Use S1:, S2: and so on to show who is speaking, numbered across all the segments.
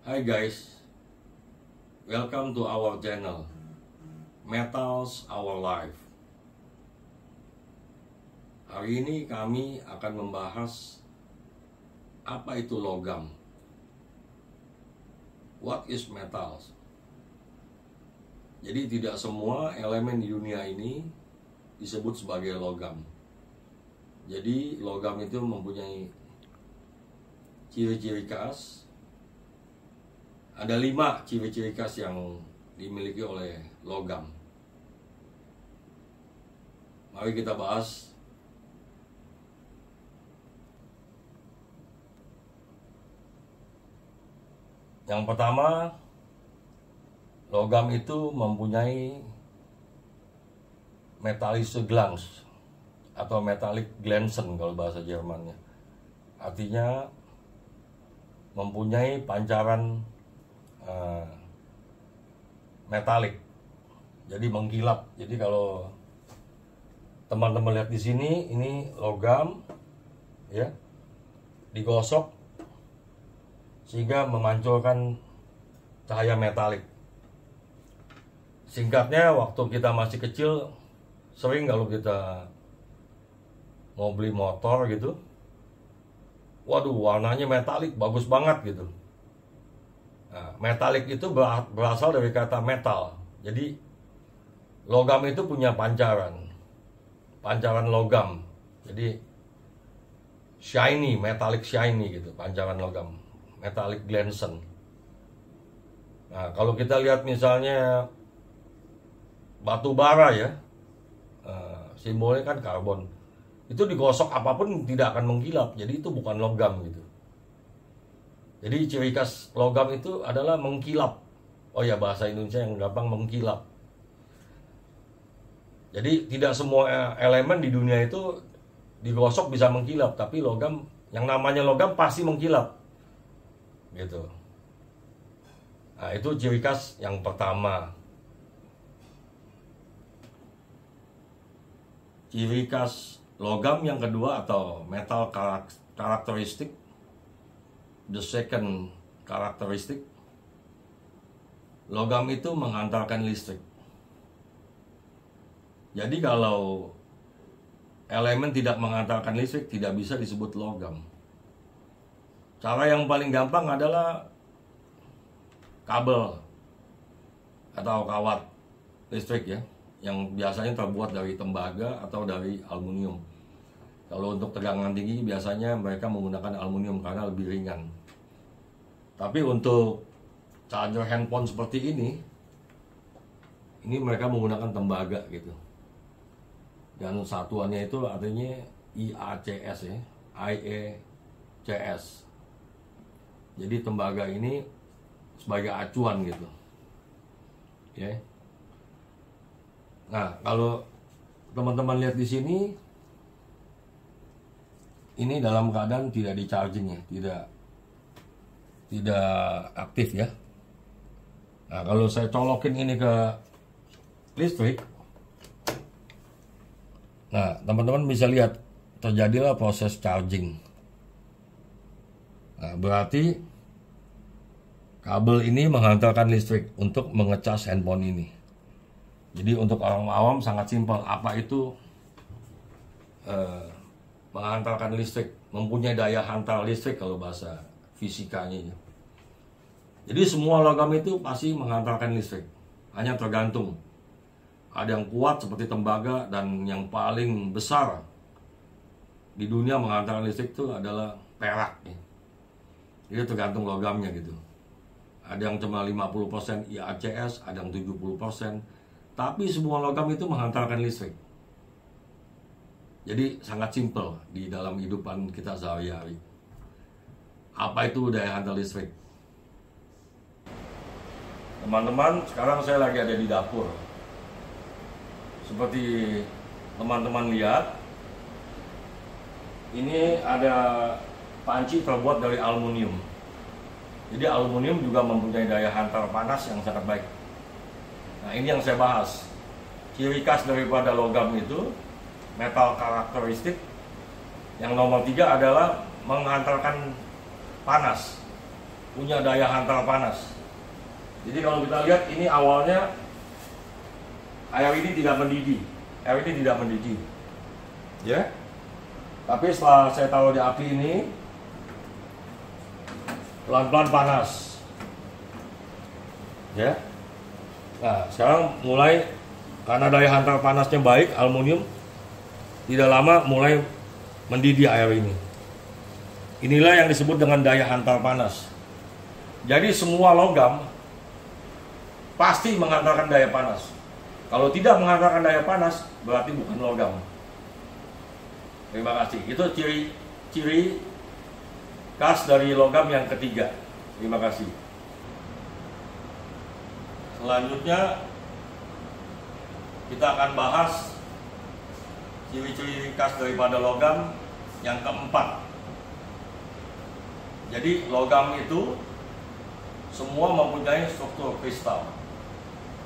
S1: Hi guys, welcome to our channel Metals Our Life. Hari ini kami akan membahas apa itu logam. What is metals? Jadi tidak semua elemen di dunia ini disebut sebagai logam. Jadi logam itu mempunyai ciri-ciri khas. Ada 5 ciri-ciri khas yang dimiliki oleh logam. Mari kita bahas. Yang pertama, logam itu mempunyai metallische Glanz atau metallic Glänzen kalau bahasa Jermannya. Artinya mempunyai pancaran metalik, jadi mengkilap. Jadi kalau teman-teman lihat di sini, ini logam, ya, digosok sehingga memancarkan cahaya metalik. Singkatnya, waktu kita masih kecil, sering kalau kita mau beli motor gitu, waduh warnanya metalik, bagus banget gitu. Nah, metalik itu berasal dari kata metal. Jadi logam itu punya pancaran logam. Jadi shiny, metallic shiny gitu, pancaran logam, metallic Glänzen. Nah, kalau kita lihat misalnya batu bara ya, simbolnya kan karbon. Itu digosok apapun tidak akan mengkilap. Jadi itu bukan logam gitu. Jadi ciri khas logam itu adalah mengkilap. Oh ya, bahasa Indonesia yang gampang, mengkilap. Jadi tidak semua elemen di dunia itu digosok bisa mengkilap, tapi logam, yang namanya logam pasti mengkilap. Gitu. Nah, itu ciri khas yang pertama. Ciri khas logam yang kedua atau metal karakteristik, the second karakteristik, logam itu menghantarkan listrik. Jadi kalau elemen tidak menghantarkan listrik tidak bisa disebut logam. Cara yang paling gampang adalah kabel atau kawat listrik ya, yang biasanya terbuat dari tembaga atau dari aluminium. Kalau untuk tegangan tinggi biasanya mereka menggunakan aluminium karena lebih ringan. Tapi untuk charger handphone seperti ini mereka menggunakan tembaga gitu. Dan satuannya itu artinya IACS ya, IACS. Jadi tembaga ini sebagai acuan gitu. Ya. Nah, kalau teman-teman lihat di sini, ini dalam keadaan tidak di charging ya, tidak aktif ya. Nah, kalau saya colokin ini ke listrik, nah teman-teman bisa lihat terjadilah proses charging. Nah, berarti kabel ini menghantarkan listrik untuk mengecas handphone ini. Jadi untuk orang awam sangat simpel, apa itu menghantarkan listrik, mempunyai daya hantar listrik kalau bahasa fisikanya. Jadi semua logam itu pasti menghantarkan listrik, hanya tergantung. Ada yang kuat seperti tembaga, dan yang paling besar di dunia menghantarkan listrik itu adalah perak. Jadi tergantung logamnya gitu. Ada yang cuma 50% IACS, ada yang 70%. Tapi semua logam itu menghantarkan listrik. Jadi sangat simpel di dalam kehidupan kita sehari-hari. Apa itu daya hantar listrik? Teman-teman, sekarang saya lagi ada di dapur. Seperti teman-teman lihat, ini ada panci terbuat dari aluminium. Jadi aluminium juga mempunyai daya hantar panas yang sangat baik. Nah, ini yang saya bahas. Ciri khas daripada logam itu, metal karakteristik. Yang nomor 3 adalah menghantarkan panas. punya daya hantar panas. Jadi kalau kita lihat ini awalnya air ini tidak mendidih, ya. Tapi setelah saya taruh di api ini, pelan-pelan panas, ya. Nah, sekarang mulai karena daya hantar panasnya baik, aluminium tidak lama mulai mendidih air ini. Inilah yang disebut dengan daya hantar panas. Jadi semua logam pasti menghantarkan daya panas. Kalau tidak menghantarkan daya panas, berarti bukan logam. Terima kasih. Itu ciri khas dari logam yang ketiga. Terima kasih. Selanjutnya kita akan bahas ciri-ciri khas daripada logam yang keempat. Jadi logam itu semua mempunyai struktur kristal.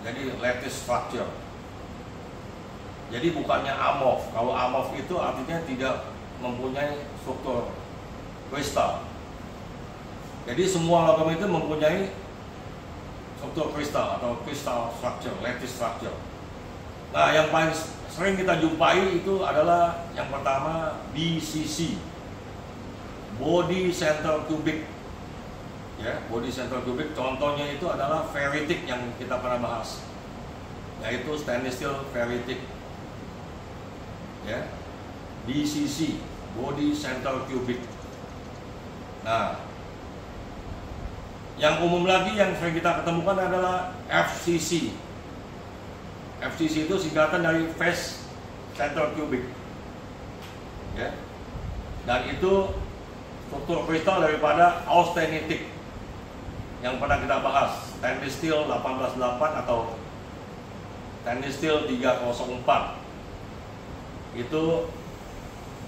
S1: Jadi lattice structure. Jadi bukannya amorf. Kalau amorf itu artinya tidak mempunyai struktur kristal. Jadi semua logam itu mempunyai struktur kristal atau crystal structure, lattice structure. Nah, yang paling sering kita jumpai itu adalah yang pertama BCC, body center cubic. Ya, body center cubic contohnya itu adalah ferritic yang kita pernah bahas, yaitu stainless steel ferritic. Ya, BCC, body center cubic. Nah, yang umum lagi yang sering kita ketemukan adalah FCC. FCC itu singkatan dari face center cubic. Ya, dan itu struktur kristal daripada austenitic yang pernah kita bahas, stainless steel 188 atau stainless steel 304. Itu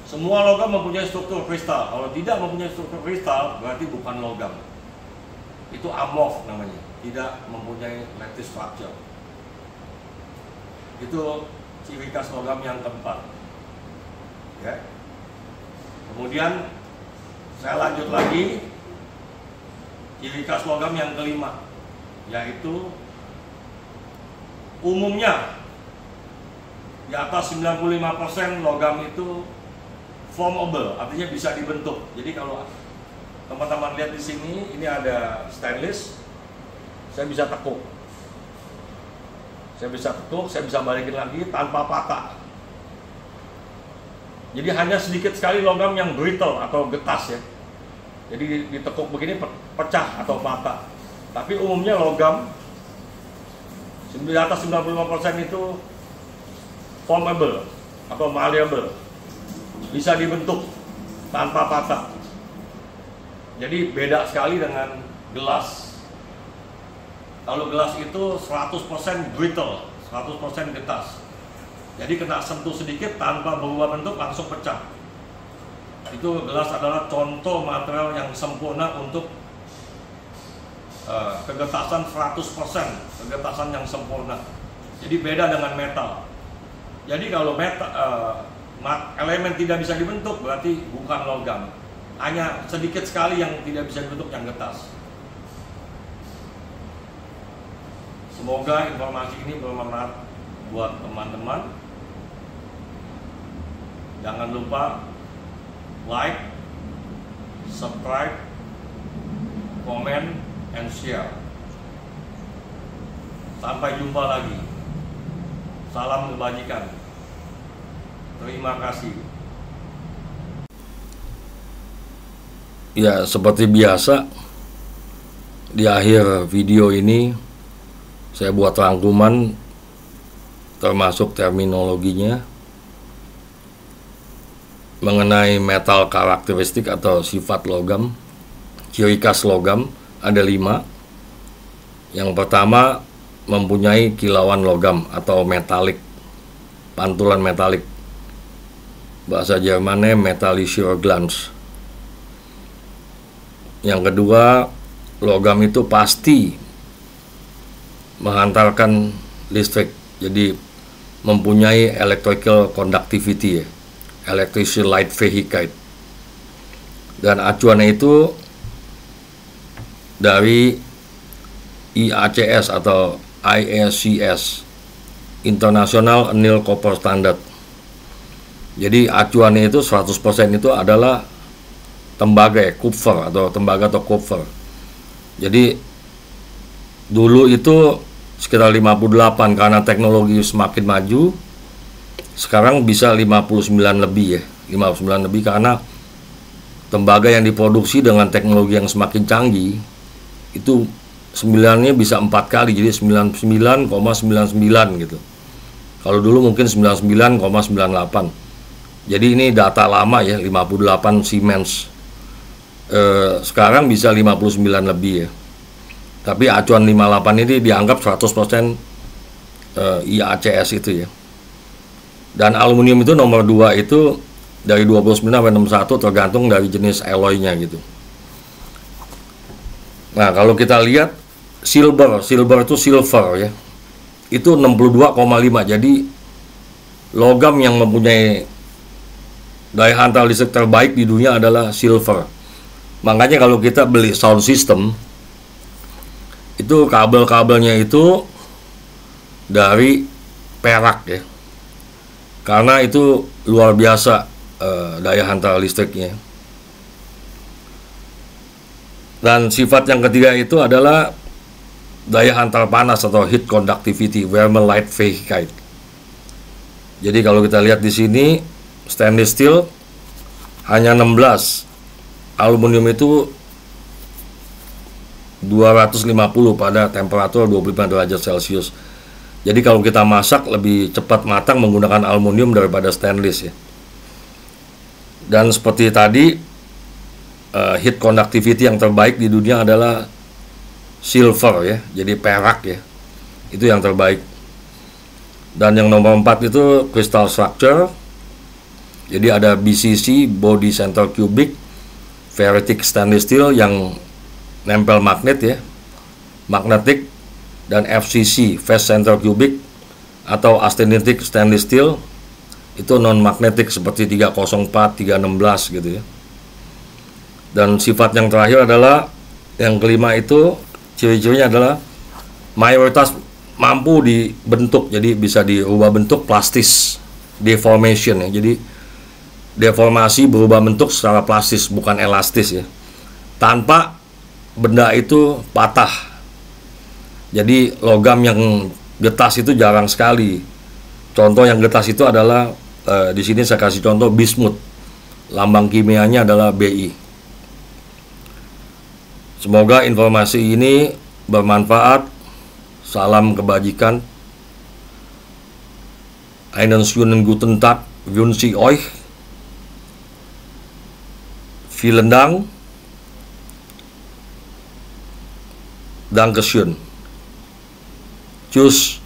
S1: semua logam mempunyai struktur kristal. Kalau tidak mempunyai struktur kristal, berarti bukan logam. Itu amorf namanya, tidak mempunyai lattice structure. Itu ciri khas logam yang keempat. Ya. Kemudian saya lanjut lagi, ciri khas logam yang kelima, yaitu umumnya di atas 95% logam itu formable, artinya bisa dibentuk. Jadi kalau teman-teman lihat di sini, ini ada stainless, saya bisa tekuk, saya bisa balikin lagi tanpa patah. Jadi hanya sedikit sekali logam yang brittle atau getas ya. Jadi ditekuk begini pecah atau patah. Tapi umumnya logam di atas 95% itu formable atau malleable, bisa dibentuk tanpa patah. Jadi beda sekali dengan gelas. Kalau gelas itu 100% brittle, 100% getas. Jadi kena sentuh sedikit tanpa berubah bentuk langsung pecah. Itu gelas adalah contoh material yang sempurna untuk kegetasan 100%, kegetasan yang sempurna. Jadi beda dengan metal. Jadi kalau elemen tidak bisa dibentuk, berarti bukan logam. Hanya sedikit sekali yang tidak bisa dibentuk yang getas. Semoga informasi ini bermanfaat buat teman-teman. Jangan lupa like, subscribe, komen, and share. Sampai jumpa lagi. Salam kebajikan. Terima kasih. Ya, seperti biasa, di akhir video ini saya buat rangkuman termasuk terminologinya mengenai metal karakteristik atau sifat logam. Ciri khas logam ada 5. Yang pertama, mempunyai kilauan logam atau metalik, pantulan metalik. Bahasa Jermannya metallischer Glanz. Yang kedua, logam itu pasti menghantarkan listrik, jadi mempunyai electrical conductivity ya, electrical light vehicle. Dan acuannya itu dari IACS atau IACS, International Annual Copper Standard. Jadi acuannya itu 100% itu adalah tembaga ya, kupfer atau tembaga atau kupfer. Jadi dulu itu sekitar 58, karena teknologi semakin maju sekarang bisa 59 lebih ya, 59 lebih, karena tembaga yang diproduksi dengan teknologi yang semakin canggih itu 9-nya bisa 4 kali, jadi 99,99 gitu. Kalau dulu mungkin 99,98. Jadi ini data lama ya, 58 Siemens. Sekarang bisa 59 lebih ya. Tapi acuan 58 ini dianggap 100% IACS itu ya. Dan aluminium itu nomor 2 itu dari 29 sampai 61 tergantung dari jenis alloy-nya gitu. Nah, kalau kita lihat silver itu silver ya. Itu 62,5. Jadi logam yang mempunyai daya hantar listrik terbaik di dunia adalah silver. Makanya kalau kita beli sound system, itu kabel-kabelnya itu dari perak ya, karena itu luar biasa daya hantar listriknya. Dan sifat yang ketiga itu adalah daya hantar panas atau heat conductivity, thermal light vehicle. Jadi kalau kita lihat di sini, stainless steel hanya 16, aluminium itu 250 pada temperatur 25 derajat Celcius. Jadi kalau kita masak lebih cepat matang menggunakan aluminium daripada stainless ya. Dan seperti tadi, heat conductivity yang terbaik di dunia adalah silver ya, jadi perak ya, itu yang terbaik. Dan yang nomor 4 itu crystal structure. Jadi ada BCC, body center cubic, ferritic stainless steel yang nempel magnet ya, magnetic, dan FCC, fast center cubic atau austenitic stainless steel, itu non magnetic seperti 304, 316 gitu ya. Dan sifat yang terakhir adalah yang kelima itu, ciri-cirinya adalah mayoritas mampu dibentuk, jadi bisa diubah bentuk, plastis, deformation ya. Jadi deformasi berubah bentuk secara plastis, bukan elastis ya, tanpa benda itu patah. Jadi logam yang getas itu jarang sekali. Contoh yang getas itu adalah di sini saya kasih contoh bismut. Lambang kimianya adalah Bi. Semoga informasi ini bermanfaat. Salam kebajikan. Einen schönen guten Tag wünsche ich euch. Vielen Dank. Dankeschön. Tschüss.